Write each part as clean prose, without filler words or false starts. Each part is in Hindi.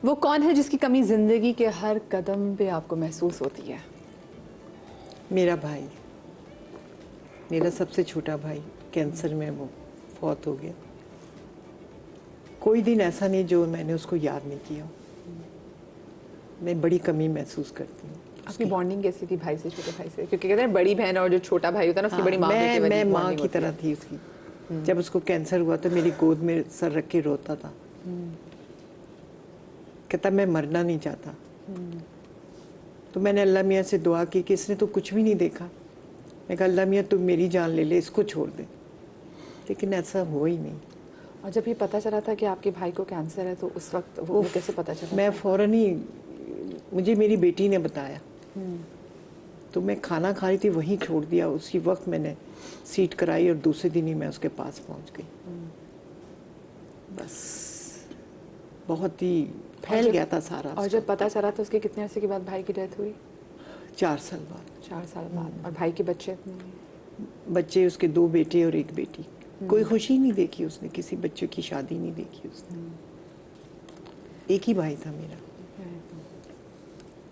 वो कौन है जिसकी कमी जिंदगी के हर कदम पे आपको महसूस होती है? मेरा भाई, मेरा सबसे छोटा भाई कैंसर में वो फौत हो गया। कोई दिन ऐसा नहीं जो मैंने उसको याद नहीं किया। मैं बड़ी कमी महसूस करती हूँ। आपकी बॉन्डिंग कैसी थी भाई से, छोटे भाई से? क्योंकि कहते हैं बड़ी बहन और जो छोटा भाई होता है ना, उसकी बड़ी माँ बेटे वाली मैं माँ bonding की होती तरह है। थी उसकी। जब उसको कैंसर हुआ तो मेरी गोद में सर रख के रोता था। कहता मैं मरना नहीं चाहता। तो मैंने अल्लाह मियाँ से दुआ की कि इसने तो कुछ भी नहीं देखा। मैं कहा अल्लाह मियाँ तू मेरी जान ले ले, इसको छोड़ दे। लेकिन ऐसा हुआ ही नहीं। और जब ये पता चला था कि आपके भाई को कैंसर है, तो उस वक्त वो कैसे पता चला? मैं फ़ौरन ही, मुझे मेरी बेटी ने बताया। तो मैं खाना खा रही थी, वहीं छोड़ दिया। उसी वक्त मैंने सीट कराई और दूसरे दिन ही मैं उसके पास पहुंच गई। बस बहुत ही फैल गया था सारा। और जब पता चला तो उसके कितने अरसे के बाद भाई की डेथ हुई? 4 साल बाद। 4 साल बाद। और भाई के बच्चे? बच्चे उसके 2 बेटे और 1 बेटी। कोई खुशी नहीं देखी उसने, किसी बच्चे की शादी नहीं देखी उसने। एक ही भाई था मेरा।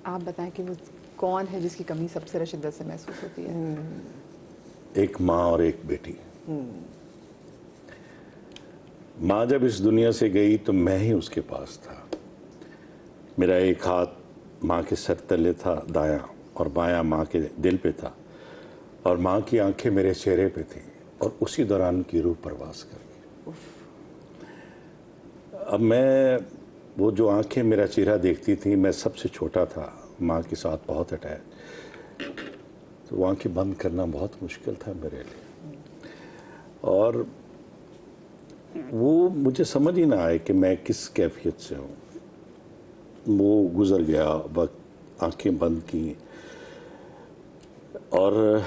आप बताएं कि वो कौन है जिसकी कमी सबसे ज़्यादा शिद्दत से महसूस होती है? एक माँ और एक बेटी। माँ जब इस दुनिया से गई तो मैं ही उसके पास था। मेरा एक हाथ माँ के सर तले था दायां, और बायां माँ के दिल पे था, और माँ की आंखें मेरे चेहरे पे थी, और उसी दौरान की रूह परवास कर गई। अब मैं, वो जो आंखें मेरा चेहरा देखती थी, मैं सबसे छोटा था, माँ के साथ बहुत अटैच, तो वो आंखें बंद करना बहुत मुश्किल था मेरे लिए। और वो मुझे समझ ही ना आए कि मैं किस कैफियत से हूँ। वो गुज़र गया वक्त, आंखें बंद की, और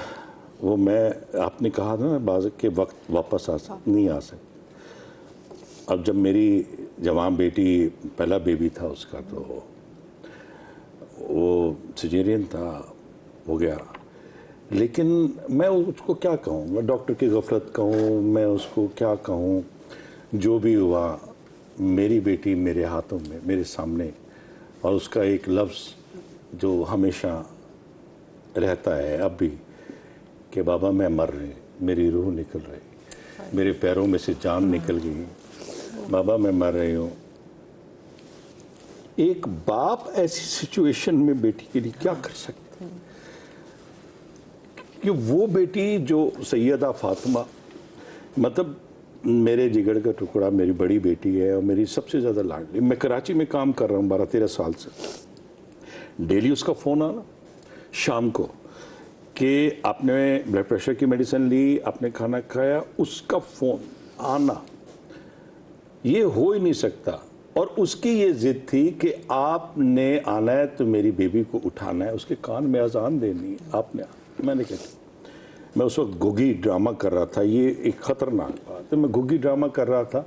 वो मैं, आपने कहा था ना बाज़ के वक्त वापस नहीं आ सकता। अब जब मेरी जवान बेटी, पहला बेबी था उसका, तो वो सिजेरियन था, हो गया। लेकिन मैं उसको क्या कहूँ, मैं डॉक्टर की गफलत कहूँ, मैं उसको क्या कहूँ, जो भी हुआ, मेरी बेटी मेरे हाथों में, मेरे सामने, और उसका एक लफ्ज़ जो हमेशा रहता है अब भी, कि बाबा मैं मर रही, मेरी रूह निकल रही, मेरे पैरों में से जान निकल गई, बाबा मैं मर रही हूँ। एक बाप ऐसी सिचुएशन में बेटी के लिए क्या कर सकता है? कि वो बेटी जो सैयदा फातिमा, मतलब मेरे जिगर का टुकड़ा, मेरी बड़ी बेटी है और मेरी सबसे ज़्यादा लाडली। मैं कराची में काम कर रहा हूँ 12-13 साल से। डेली उसका फ़ोन आना शाम को कि आपने ब्लड प्रेशर की मेडिसिन ली, आपने खाना खाया, उसका फ़ोन आना, ये हो ही नहीं सकता। और उसकी ये ज़िद थी कि आपने आना है तो मेरी बेबी को उठाना है, उसके कान में अजान देनी है, आपने। मैंने कहा, मैं उस वक्त घुगी ड्रामा कर रहा था, ये एक ख़तरनाक बात है। मैं घुगी ड्रामा कर रहा था,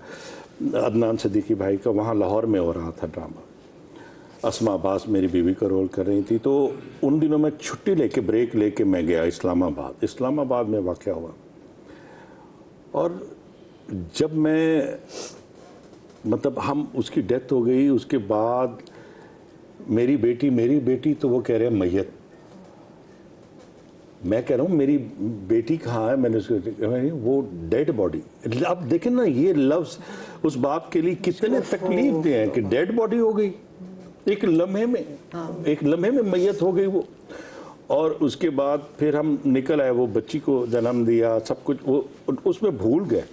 अदनान सिद्दीकी भाई का, वहाँ लाहौर में हो रहा था ड्रामा। अस्मा अब्बास मेरी बीवी का रोल कर रही थी। तो उन दिनों मैं छुट्टी लेके, ब्रेक लेके मैं गया इस्लामाबाद। इस्लामाबाद में वाक़या हुआ, और जब मैं, मतलब हम, उसकी डेथ हो गई, उसके बाद मेरी बेटी, तो वो कह रहे हैं मैयत। मैं कह रहा हूँ मेरी बेटी कहाँ है? मैंने उसको, वो डेड बॉडी। अब देखें ना, ये लफ्ज़ उस बाप के लिए कितने तकलीफ दे हैं कि डेड बॉडी हो गई, एक लम्हे में मैयत हो गई वो। और उसके बाद फिर हम निकल आए, वो बच्ची को जन्म दिया, सब कुछ वो उसमें भूल गए।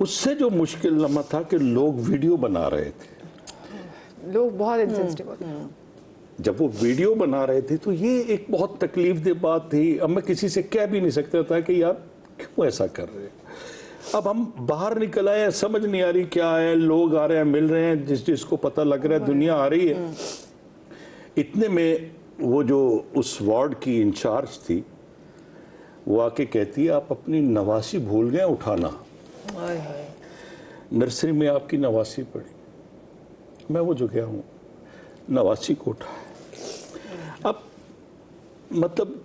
उससे जो मुश्किल लम्हा था कि लोग वीडियो बना रहे थे, लोग बहुत इंसेंसिटिव होते हैं। जब वो वीडियो बना रहे थे तो ये एक बहुत तकलीफ दे बात थी। अब मैं किसी से कह भी नहीं सकता था कि यार क्यों ऐसा कर रहे हैं। अब हम बाहर निकल आए, समझ नहीं आ रही क्या है, लोग आ रहे हैं, मिल रहे हैं, जिसको पता लग रहा है दुनिया आ रही है। इतने में वो जो उस वार्ड की इंचार्ज थी, वो आके कहती है आप अपनी नवासी भूल गए उठाना, नर्सरी में आपकी नवासी पड़ी। मैं वो जो गया हूँ, नवासी को उठा। अब मतलब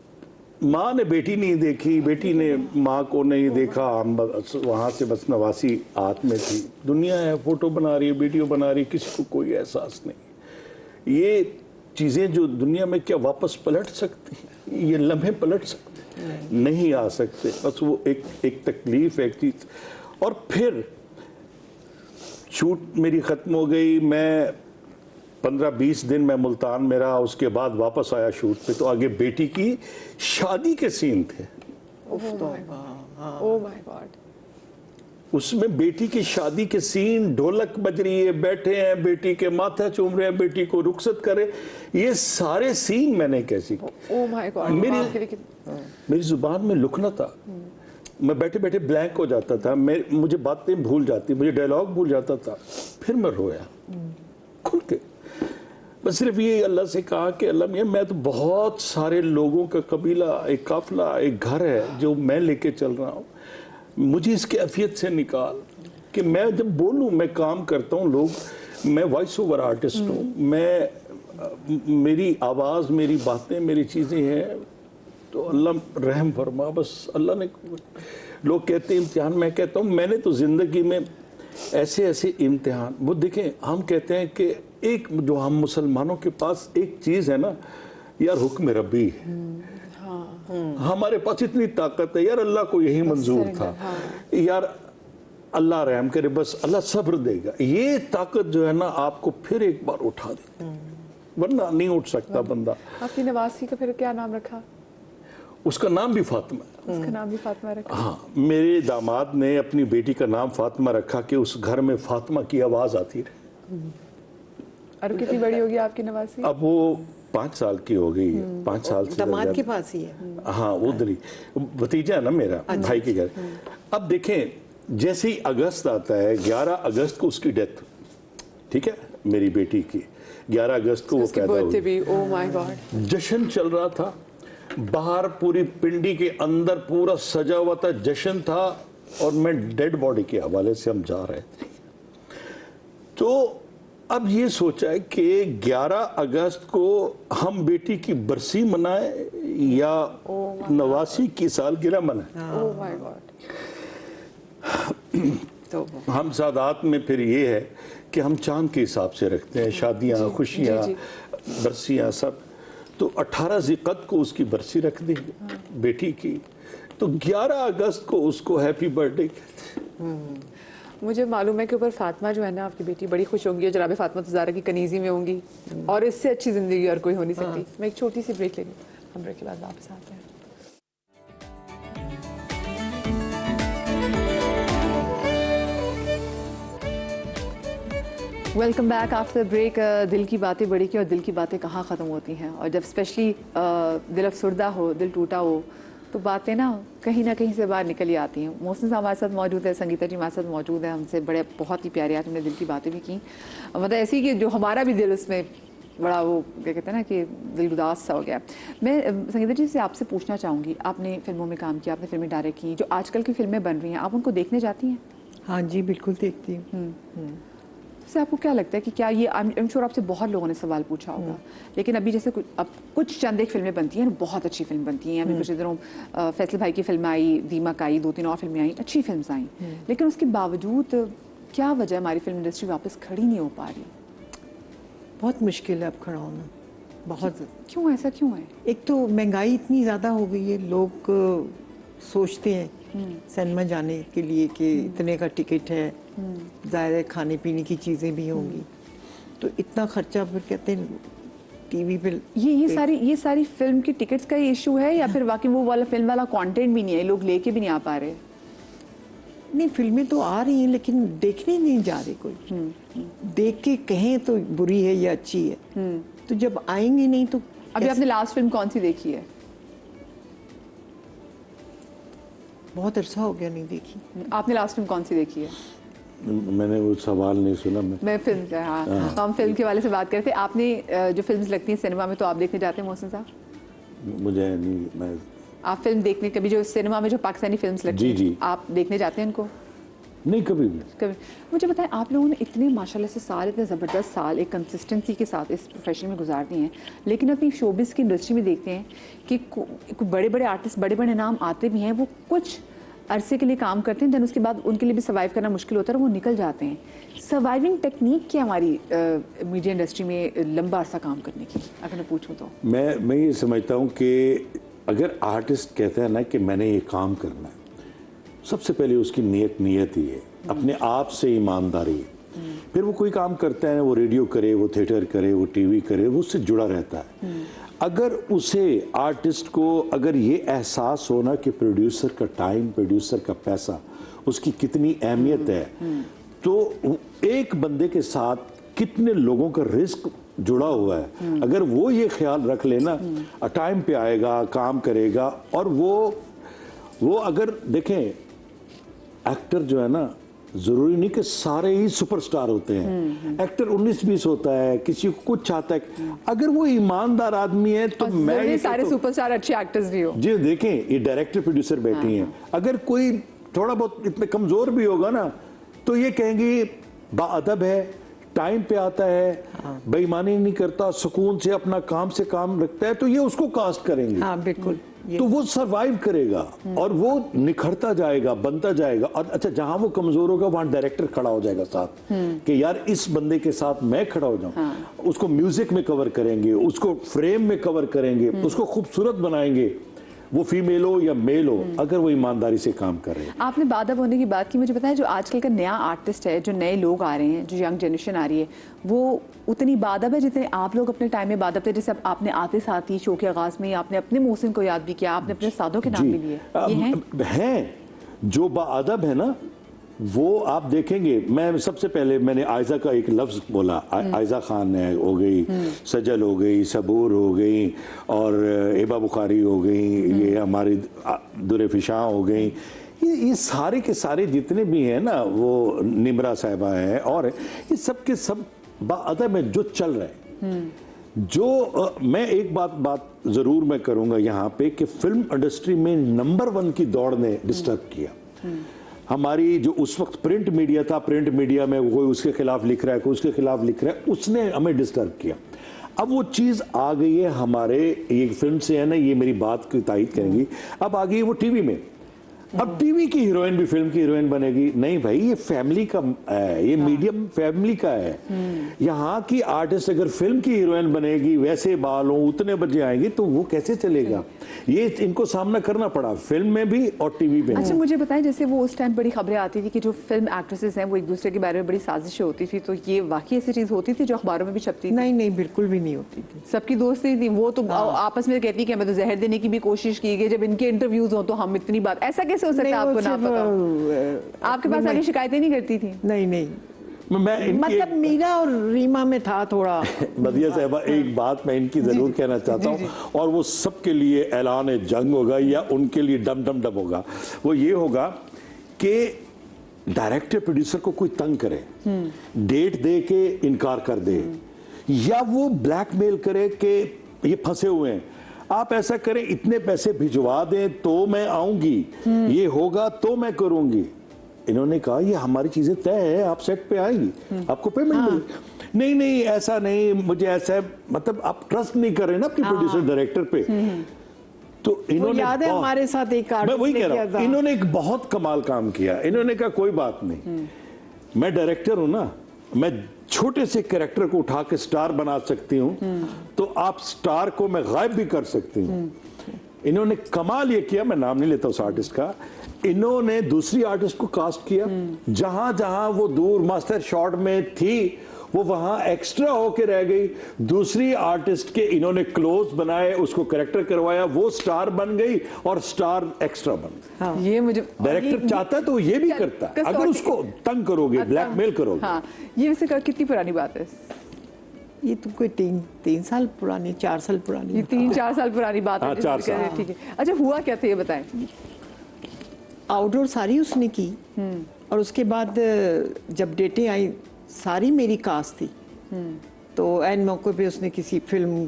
माँ ने बेटी नहीं देखी, बेटी ने माँ को नहीं देखा, हम बस वहाँ से बस नवासी हाथ में थी। दुनिया है, फोटो बना रही है, वीडियो बना रही है, किसी को कोई एहसास नहीं। ये चीज़ें जो दुनिया में क्या वापस पलट सकती हैं? ये लम्हे पलट सकते हैं? नहीं आ सकते। बस वो एक तकलीफ, एक चीज़। और फिर शूट मेरी ख़त्म हो गई, मैं 15-20 दिन मैं मुल्तान में रहा, उसके बाद वापस आया शूट पे, तो आगे बेटी की शादी के सीन थे। Oh my God. उसमें बेटी की शादी के सीन, ढोलक बज रही है, बैठे हैं, बेटी के माथा चूम रहे हैं, बेटी को रुखसत करे, ये सारे सीन मैंने कैसे किए। Oh my God. मेरी जुबान में लुकना था, मैं बैठे बैठे ब्लैंक हो जाता था, मुझे बातें भूल जाती, मुझे डायलॉग भूल जाता था। फिर मैं रोया खुल के। बस सिर्फ ये अल्लाह से कहा कि अल्लाह मियां, मैं तो बहुत सारे लोगों का कबीला, एक काफिला, एक घर है जो मैं लेके चल रहा हूँ, मुझे इसके अफियत से निकाल कि मैं जब बोलूँ, मैं काम करता हूँ, लोग, मैं वॉइस ओवर आर्टिस्ट हूँ, मैं मेरी आवाज़, मेरी बातें, मेरी चीज़ें हैं, तो अल्लाह रहम फरमा। बस अल्लाह ने, लोग कहते हैं इम्तिहान, मैं कहता हूँ मैंने तो ज़िंदगी में ऐसे ऐसे इम्तिहान, वो देखें, हम कहते हैं कि एक जो हम मुसलमानों के पास एक चीज़ है ना यार, हुक्म रब्बी है। हमारे पास इतनी ताकत है यार, अल्लाह को यही मंजूर था यार, अल्लाह रहम करे, बस अल्लाह सब्र देगा। ये ताकत जो है ना आपको फिर एक बार उठा देती, वरना नहीं उठ सकता बंदा। आपकी नवासी का फिर क्या नाम रखा? उसका नाम भी फातिमा है। उसका नाम भी फातिमा रखा। हाँ, मेरे दामाद ने अपनी बेटी का नाम फातिमा रखा कि उस घर में फातिमा की आवाज़ आती रहे। और कितनी बड़ी होगी आपकी नवासी? अब वो 5 साल की हो गई है, 5 साल से दामाद के पास ही है। हाँ, उधर ही भतीजा है ना मेरा, भाई के घर। अब देखें, जैसे ही अगस्त आता है, 11 अगस्त को उसकी डेथ, ठीक है, मेरी बेटी की 11 अगस्त को वो पैदा हुई। Oh my God. जश्न चल रहा था बाहर, पूरी पिंडी के अंदर पूरा सजा हुआ था, जश्न था, और मैं डेड बॉडी के हवाले से हम जा रहे थे। तो अब ये सोचा है कि 11 अगस्त को हम बेटी की बरसी मनाएं या नवासी की सालगिरह मनाएं। Oh my God. तो हम सादात में फिर ये है कि हम चांद के हिसाब से रखते हैं, शादियां, खुशियां, बरसियां सब। तो 18 ज़िक़त को उसकी बरसी रख देंगे बेटी की, तो 11 अगस्त को उसको हैप्पी बर्थडे कहते हैं। मुझे मालूम है कि ऊपर फातिमा जो है ना, आपकी बेटी बड़ी खुश होंगी, और जनाब फातिमा तो ज़ारा की कनीज़ी में होंगी, और इससे अच्छी ज़िंदगी और कोई हो नहीं सकती। मैं एक छोटी सी ब्रेक लेंगे, हम ब्रेक के बाद वापस आते हैं। Welcome back after break. दिल की बातें बड़ी की, और दिल की बातें कहाँ ख़त्म होती हैं, और जब स्पेशली दिल अफसरदा हो, दिल टूटा हो, तो बातें ना कहीं से बाहर निकल ही आती हैं। मोहसिन साहब हमारे साथ मौजूद है, संगीता जी हमारे साथ मौजूद है, हमसे बड़े बहुत ही प्यारे, आपने दिल की बातें भी की, मतलब ऐसी कि जो हमारा भी दिल उसमें बड़ा, वो क्या कहते हैं ना कि दिल उदास सा हो गया। मैं संगीता जी से आपसे पूछना चाहूँगी, आपने फिल्मों में काम किया, आपने फिल्में डायरेक्ट की, जो आजकल की फिल्में बन रही हैं, आप उनको देखने जाती हैं? हाँ जी, बिल्कुल देखती हूँ। से आपको क्या लगता है कि क्या ये, आई एम श्योर आपसे बहुत लोगों ने सवाल पूछा होगा, लेकिन अभी जैसे कुछ चंद एक फिल्में बनती हैं, बहुत अच्छी फिल्म बनती हैं, अभी कुछ दिनों फैसल भाई की फिल्म आई, दीमक आई, 2-3 और फिल्में आई, अच्छी फिल्म आई, लेकिन उसके बावजूद क्या वजह हमारी फिल्म इंडस्ट्री वापस खड़ी नहीं हो पा रही? बहुत मुश्किल है अब खड़ा होना, बहुत। क्यों, ऐसा क्यों है? एक तो महंगाई इतनी ज़्यादा हो गई है, लोग सोचते हैं सिनेमा जाने के लिए कि इतने का टिकट है, ज़ाहिर है खाने पीने की चीज़ें भी होंगी, तो इतना खर्चा, फिर कहते हैं टीवी पे। ये सारी फिल्म की टिकट्स का ही इशू है, या फिर वाकई वो वाला फिल्म वाला कंटेंट भी नहीं है, लोग लेके भी नहीं आ पा रहे? नहीं, फिल्में तो आ रही हैं, लेकिन देखने नहीं जा रहे कोई। देख के कहें तो बुरी है या अच्छी है, तो जब आएंगे नहीं तो। अभी आपने लास्ट फिल्म कौन सी देखी है? बहुत अरसा हो गया नहीं देखी। आपने लास्ट फिल्म कौन सी देखी है? मैंने वो सवाल नहीं सुना। मैं फिल्म का, हाँ, हम फिल्म के वाले से बात करते हैं। आपने जो फिल्म्स लगती हैं सिनेमा में, तो आप देखने जाते हैं मोहसिन साहब? मुझे नहीं, मैं आप फिल्म देखने, कभी जो सिनेमा में जो पाकिस्तानी फिल्म्स लगती हैं, जी। आप देखने जाते हैं इनको? नहीं कभी भी। कभी मुझे बताएं, आप लोगों ने इतने माशाल्लाह से साल, इतने ज़बरदस्त साल एक कंसिस्टेंसी के साथ इस प्रोफेशन में गुजार दिए हैं, लेकिन अपनी शोबिस की इंडस्ट्री में देखते हैं कि बड़े बड़े आर्टिस्ट, बड़े बड़े नाम आते भी हैं, वो कुछ अरसे के लिए काम करते हैं, दैन उसके बाद उनके लिए भी सर्वाइव करना मुश्किल होता है और वो निकल जाते हैं। सर्वाइविंग टेक्निक क्या हमारी मीडिया इंडस्ट्री में लंबा अरसा काम करने की, अगर मैं पूछूँ तो? मैं ये समझता हूँ कि अगर आर्टिस्ट कहता है ना कि मैंने ये काम करना है, सबसे पहले उसकी नीयत ही है, अपने आप से ईमानदारी। फिर वो कोई काम करता है, वो रेडियो करे, वो थिएटर करे, वो टीवी करे, वो उससे जुड़ा रहता है। अगर उसे आर्टिस्ट को अगर ये एहसास होना कि प्रोड्यूसर का टाइम, प्रोड्यूसर का पैसा, उसकी कितनी अहमियत है, तो एक बंदे के साथ कितने लोगों का रिस्क जुड़ा हुआ है, अगर वो ये ख्याल रख लेना, टाइम पे आएगा, काम करेगा। और वो अगर देखें, एक्टर जो है ना, जरूरी नहीं कि सारे ही सुपरस्टार होते हैं। एक्टर 19-20 होता है, किसी को कुछ चाहता है। अगर वो ईमानदार आदमी है तो मैं ये सारे सुपरस्टार अच्छे एक्टर्स भी हो जी। देखें, ये डायरेक्टर प्रोड्यूसर बैठी हैं, अगर कोई थोड़ा बहुत इतने कमजोर भी होगा ना, तो ये कहेंगे बाअदब है, टाइम पे आता है, बेईमानी नहीं करता, सुकून से अपना काम से काम रखता है, तो ये उसको कास्ट करेंगे। हाँ बिल्कुल। तो वो सरवाइव करेगा और वो निखरता जाएगा, बनता जाएगा। और अच्छा, जहां वो कमजोर होगा वहां डायरेक्टर खड़ा हो जाएगा साथ, कि यार इस बंदे के साथ मैं खड़ा हो जाऊं। उसको म्यूजिक में कवर करेंगे, उसको फ्रेम में कवर करेंगे, उसको खूबसूरत बनाएंगे, वो फीमेल हो या मेल हो, अगर वो ईमानदारी से काम कर रहे हैं। आपने बादब होने की बात की, मुझे पता है जो आजकल का नया आर्टिस्ट है, जो नए लोग आ रहे हैं, जो यंग जनरेशन आ रही है, वो उतनी बादब है जितने आप लोग अपने टाइम में बादब थे। जैसे आपने आते साथ ही शो के आगाज में आपने अपने मौसम को याद भी किया, आपने अपने सादों के नाम भी लिए, ये हैं जो बाअदब है ना, वो आप देखेंगे। मैं सबसे पहले मैंने आयजा का एक लफ्ज बोला, आयजा खान हो गई, सजल हो गई, सबूर हो गई, और एबा बुखारी हो गई, ये हमारी दुरेफिशा हो गई, ये सारे के सारे जितने भी हैं ना, वो निमरा साहिबा है, और ये सब के सब बाअदब में जो चल रहे हैं। जो मैं एक बात जरूर मैं करूंगा यहाँ पे कि फिल्म इंडस्ट्री में नंबर 1 की दौड़ ने डिस्टर्ब किया। हमारी जो उस वक्त प्रिंट मीडिया था, प्रिंट मीडिया में कोई उसके खिलाफ लिख रहा है, कोई उसके खिलाफ लिख रहा है, उसने हमें डिस्टर्ब किया। अब वो चीज आ गई है हमारे, ये फिल्म से है ना, ये मेरी बात की तायीद करेंगी, अब आ गई है वो टीवी में। अब टीवी की हीरोइन भी फिल्म की हीरोइन बनेगी? नहीं भाई, ये फैमिली का है, ये मीडियम फैमिली का है। यहाँ की आर्टिस्ट अगर फिल्म की हीरोइन बनेगी, वैसे बाल हो, उतने बजे आएंगी, तो वो कैसे चलेगा? ये इनको सामना करना पड़ा, फिल्म में भी और टीवी पे। अच्छा, मुझे बताएं, जैसे वो उस टाइम बड़ी खबरें आती थी कि जो फिल्म एक्ट्रेसेस हैं वो एक दूसरे के बारे में बड़ी साजिशें होती थी, तो ये वाकई ऐसी चीज होती थी जो अखबारों में भी छपती थी? नहीं, बिल्कुल भी नहीं होती थी। सबकी दोस्ती थी, वो तो आपस में कहती कि हमें तो जहर देने की भी कोशिश की गई, जब इनके इंटरव्यूज हो तो हम इतनी बात, ऐसा कैसे हो सकता है? आपको ना पता, आपके पास आगे शिकायतें नहीं करती थी? नहीं, मैं मतलब मीरा और रीमा में था थोड़ा। बदिया साहबा, एक बात मैं इनकी जरूर कहना चाहता हूँ, और वो सबके लिए ऐलान जंग होगा या उनके लिए डम डम डम होगा। वो ये होगा कि डायरेक्टर प्रोड्यूसर को कोई तंग करे, डेट दे के इनकार कर दे, या वो ब्लैकमेल करे कि ये फंसे हुए हैं, आप ऐसा करें, इतने पैसे भिजवा दें तो मैं आऊंगी, ये होगा तो मैं करूंगी। इन्होंने कहा ये हमारी चीजें तय है, आप सेट पे आएंगी, आपको पेमेंट मिलेगी। नहीं, ऐसा नहीं, मुझे ऐसा है, मतलब आप ट्रस्ट नहीं कर रहे ना अपने प्रोड्यूसर डायरेक्टर पे। तो इन्होंने, याद है हमारे साथ एक मैं वही कह रहा हूं, इन्होंने एक बहुत कमाल काम किया। इन्होंने कहा कोई बात नहीं, मैं डायरेक्टर हूं ना, मैं छोटे से कैरेक्टर को उठा के स्टार बना सकती हूँ, तो आप स्टार को मैं गायब भी कर सकती हूँ। इन्होंने कमाल ये किया, मैं नाम नहीं लेता उस आर्टिस्ट का, इन्होंने दूसरी आर्टिस्ट को कास्ट किया, जहां जहां वो दूर मास्टर शॉट में थी, वो वहां एक्स्ट्रा होके रह गई। दूसरी आर्टिस्ट के इन्होंने क्लोज बनाए, उसको कैरेक्टर करवाया, वो स्टार बन गई और स्टार एक्स्ट्रा बन गई। हाँ। ये मुझे डायरेक्टर चाहता है तो ये भी करता है, अगर उसको तंग करोगे, ब्लैकमेल करोगे। हाँ, ये वैसे कितनी पुरानी बात है? ये तो कोई 3 साल पुरानी, 4 साल पुरानी, ये 3-4 साल पुरानी बात है। 4 साल, ठीक है। अच्छा, हुआ क्या था ये बताएं? आउटडोर सारी उसने की, और उसके बाद जब डेटें आई, सारी मेरी कास्ट थी, तो एन मौके पे उसने किसी फिल्म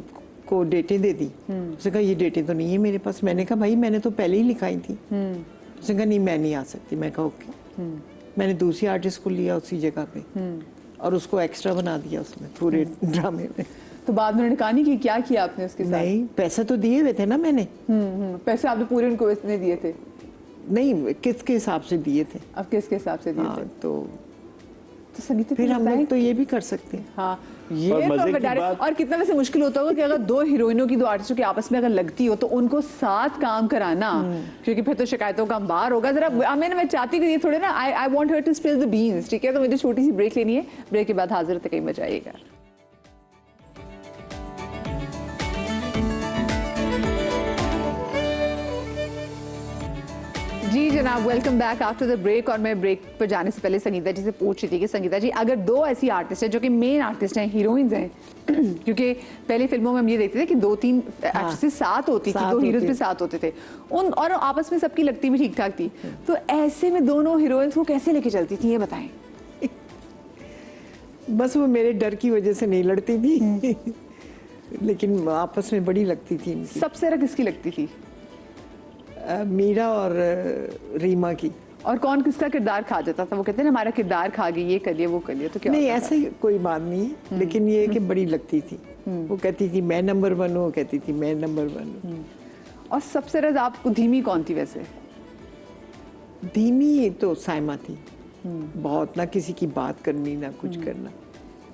को डेटें दे दी। उसने कहा ये डेटें तो नहीं है मेरे पास। मैंने कहा भाई मैंने तो पहले ही लिखाई थी। उसने कहा नहीं मैं नहीं आ सकती। मैं कहा ओके। मैंने दूसरी आर्टिस्ट को लिया उसी जगह पे और उसको एक्स्ट्रा बना दिया उसमें पूरे ड्रामे में। तो बाद में उन्होंने कहा नहीं कि क्या किया आपने उसके साथ? नहीं, पैसे तो दिए हुए थे ना मैंने। पैसे आपने पूरे उनको इसने दिए थे? नहीं, किसके हिसाब से दिए थे? अब किसके हिसाब से दिए हाँ, थे? तो संगीता फिर हम बताएं लोग तो ये भी कर सकते हैं। हाँ, और ये मजे तो की बता रहे। बात- और कितना वैसे मुश्किल होता होगा कि अगर दो हीरोइनों की, दो आर्टिस्टों की आपस में अगर लगती हो तो उनको साथ काम कराना, क्योंकि फिर तो शिकायतों का अंबार होगा। जरा मैं चाहती कि ये थोड़े ना, I want her to spill the beans, ठीक है? तो मुझे छोटी सी ब्रेक लेनी है, ब्रेक के बाद हाजिर तक मजा आएगा। जी जनाब, welcome back after the break. और मैं ब्रेक पर जाने से पहले संगीता जी से पूछ रही थी कि संगीता जी, अगर दो ऐसी आर्टिस्ट हैं जो कि मेन आर्टिस्ट हैं, हीरोइंस हैं, क्योंकि पहले फिल्मों में हम ये देखते थे कि 2-3 एक्ट्रेसेस साथ होती थी, दो हीरोज भी साथ होते थे उन, और आपस में सबकी लगती भी ठीक ठाक थी, तो ऐसे में दोनों हीरोइंस को कैसे लेके चलती थी, ये बताएं। बस वो मेरे डर की वजह से नहीं लड़ती थी लेकिन आपस में बड़ी लगती थी इनकी। सबसे ज्यादा किसकी लगती थी? मीरा और रीमा की। और कौन किसका किरदार खा जाता था? वो कहते हैं ना हमारा किरदार खा गई, ये कर लिया वो कर लिया, तो क्या नहीं, होता था? ऐसे कोई बात नहीं है, लेकिन ये कि बड़ी लगती थी। वो कहती थी मैं नंबर 1 हूँ, वो कहती थी मैं नंबर 1 हूँ। और सबसे ज्यादा आपको धीमी कौन थी वैसे? धीमी तो साइमा थी, बहुत, ना किसी की बात करनी ना कुछ करना,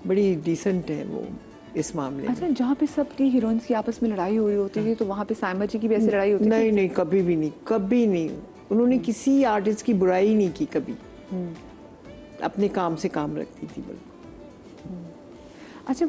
बड़ी डिसेंट है वो इस मामले में। अच्छा, जहाँ पे सबकी हीरोइंस की आपस में लड़ाई हुई होती थी तो वहाँ पे साइमा जी की भी ऐसी लड़ाई होती थी? नहीं नहीं, कभी भी नहीं, कभी नहीं। उन्होंने किसी आर्टिस्ट की बुराई नहीं की कभी, अपने काम से काम रखती थी बिल्कुल।